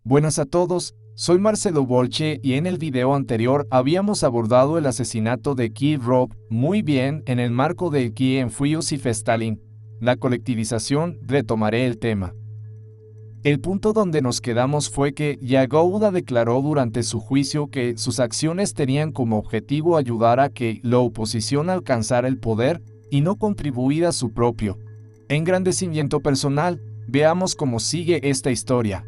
Buenas a todos, soy Marcelo Bolche y en el video anterior habíamos abordado el asesinato de Kirov muy bien en el marco de Quién fue Joseph Stalin. La colectivización, retomaré el tema. El punto donde nos quedamos fue que Yagoda declaró durante su juicio que sus acciones tenían como objetivo ayudar a que la oposición alcanzara el poder y no contribuir a su propio engrandecimiento personal. Veamos cómo sigue esta historia.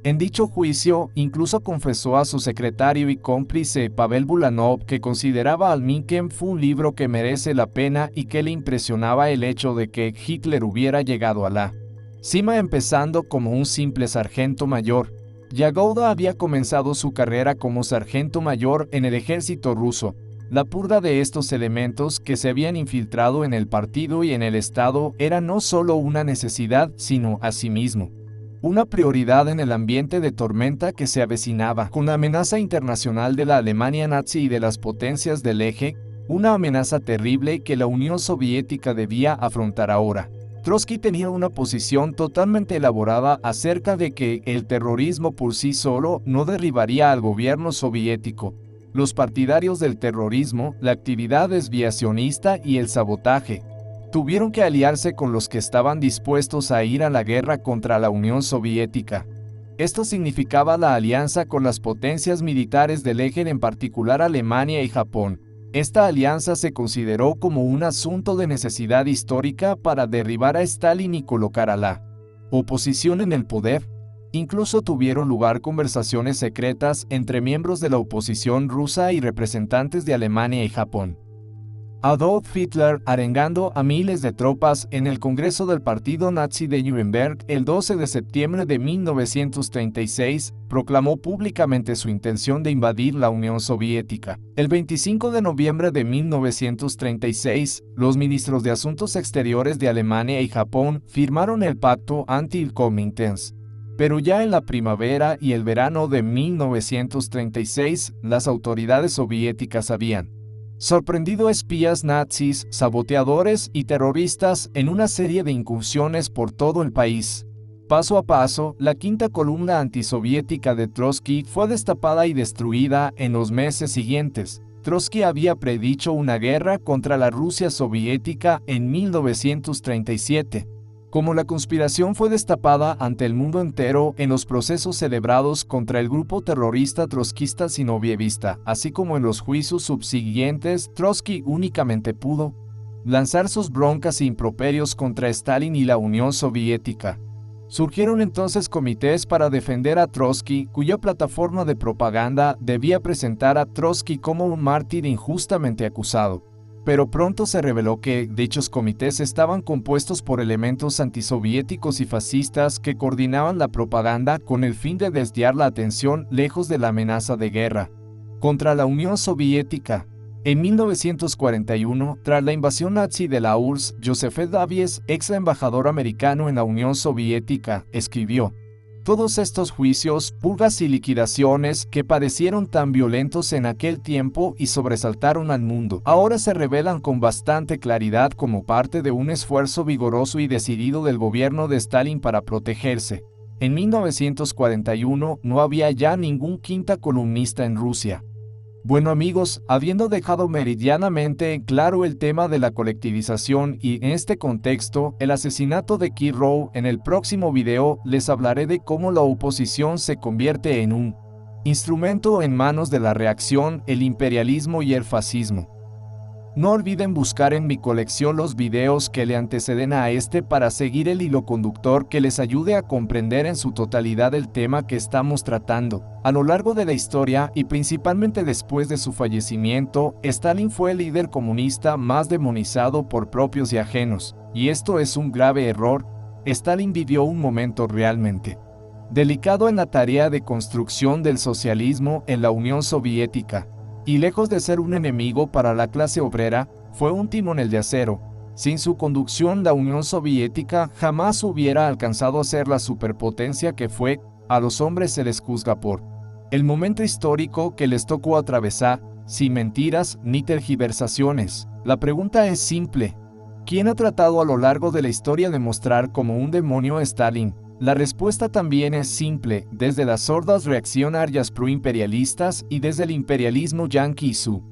En dicho juicio, incluso confesó a su secretario y cómplice Pavel Bulanov que consideraba al Mein Kampf un libro que merece la pena y que le impresionaba el hecho de que Hitler hubiera llegado a la cima empezando como un simple sargento mayor. Yagoda había comenzado su carrera como sargento mayor en el ejército ruso. La purga de estos elementos que se habían infiltrado en el partido y en el Estado era no solo una necesidad, sino, asimismo, una prioridad en el ambiente de tormenta que se avecinaba, con la amenaza internacional de la Alemania nazi y de las potencias del eje, una amenaza terrible que la Unión Soviética debía afrontar ahora. Trotsky tenía una posición totalmente elaborada acerca de que el terrorismo por sí solo no derribaría al gobierno soviético. Los partidarios del terrorismo, la actividad desviacionista y el sabotaje tuvieron que aliarse con los que estaban dispuestos a ir a la guerra contra la Unión Soviética. Esto significaba la alianza con las potencias militares del eje, en particular Alemania y Japón. Esta alianza se consideró como un asunto de necesidad histórica para derribar a Stalin y colocar a la oposición en el poder. Incluso tuvieron lugar conversaciones secretas entre miembros de la oposición rusa y representantes de Alemania y Japón. Adolf Hitler, arengando a miles de tropas en el Congreso del Partido Nazi de Nuremberg el 12 de septiembre de 1936, proclamó públicamente su intención de invadir la Unión Soviética. El 25 de noviembre de 1936, los ministros de Asuntos Exteriores de Alemania y Japón firmaron el pacto anti-Comintern. Pero ya en la primavera y el verano de 1936, las autoridades soviéticas habían sorprendido a espías nazis, saboteadores y terroristas en una serie de incursiones por todo el país. Paso a paso, la quinta columna antisoviética de Trotsky fue destapada y destruida en los meses siguientes. Trotsky había predicho una guerra contra la Rusia soviética en 1937. Como la conspiración fue destapada ante el mundo entero en los procesos celebrados contra el grupo terrorista trotskista sinovievista, así como en los juicios subsiguientes, Trotsky únicamente pudo lanzar sus broncas e improperios contra Stalin y la Unión Soviética. Surgieron entonces comités para defender a Trotsky, cuya plataforma de propaganda debía presentar a Trotsky como un mártir injustamente acusado. Pero pronto se reveló que dichos comités estaban compuestos por elementos antisoviéticos y fascistas que coordinaban la propaganda con el fin de desviar la atención lejos de la amenaza de guerra contra la Unión Soviética. En 1941, tras la invasión nazi de la URSS, Joseph Davies, ex embajador americano en la Unión Soviética, escribió: todos estos juicios, purgas y liquidaciones que parecieron tan violentos en aquel tiempo y sobresaltaron al mundo, ahora se revelan con bastante claridad como parte de un esfuerzo vigoroso y decidido del gobierno de Stalin para protegerse. En 1941 no había ya ningún quinta columnista en Rusia. Bueno amigos, habiendo dejado meridianamente claro el tema de la colectivización y en este contexto el asesinato de Kirov, en el próximo video les hablaré de cómo la oposición se convierte en un instrumento en manos de la reacción, el imperialismo y el fascismo. No olviden buscar en mi colección los videos que le anteceden a este para seguir el hilo conductor que les ayude a comprender en su totalidad el tema que estamos tratando. A lo largo de la historia, y principalmente después de su fallecimiento, Stalin fue el líder comunista más demonizado por propios y ajenos, y esto es un grave error. Stalin vivió un momento realmente delicado en la tarea de construcción del socialismo en la Unión Soviética. Y lejos de ser un enemigo para la clase obrera, fue un timón de acero. Sin su conducción, la Unión Soviética jamás hubiera alcanzado a ser la superpotencia que fue. A los hombres se les juzga por el momento histórico que les tocó atravesar, sin mentiras ni tergiversaciones. La pregunta es simple: ¿quién ha tratado a lo largo de la historia de mostrar como un demonio a Stalin? La respuesta también es simple, desde las hordas reaccionarias proimperialistas y desde el imperialismo yanqui y su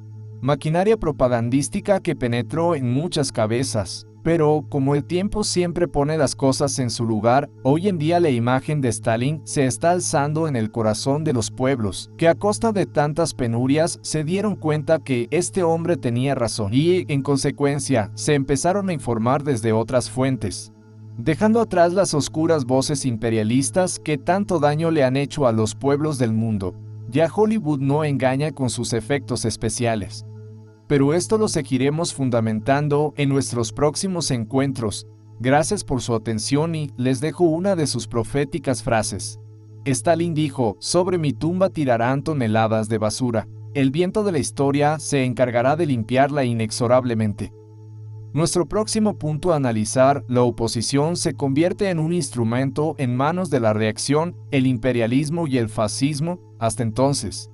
maquinaria propagandística que penetró en muchas cabezas. Pero, como el tiempo siempre pone las cosas en su lugar, hoy en día la imagen de Stalin se está alzando en el corazón de los pueblos, que a costa de tantas penurias se dieron cuenta que este hombre tenía razón y, en consecuencia, se empezaron a informar desde otras fuentes, dejando atrás las oscuras voces imperialistas que tanto daño le han hecho a los pueblos del mundo. Ya Hollywood no engaña con sus efectos especiales. Pero esto lo seguiremos fundamentando en nuestros próximos encuentros. Gracias por su atención y les dejo una de sus proféticas frases. Stalin dijo, sobre mi tumba tirarán toneladas de basura. El viento de la historia se encargará de limpiarla inexorablemente. Nuestro próximo punto a analizar, la oposición se convierte en un instrumento en manos de la reacción, el imperialismo y el fascismo. Hasta entonces.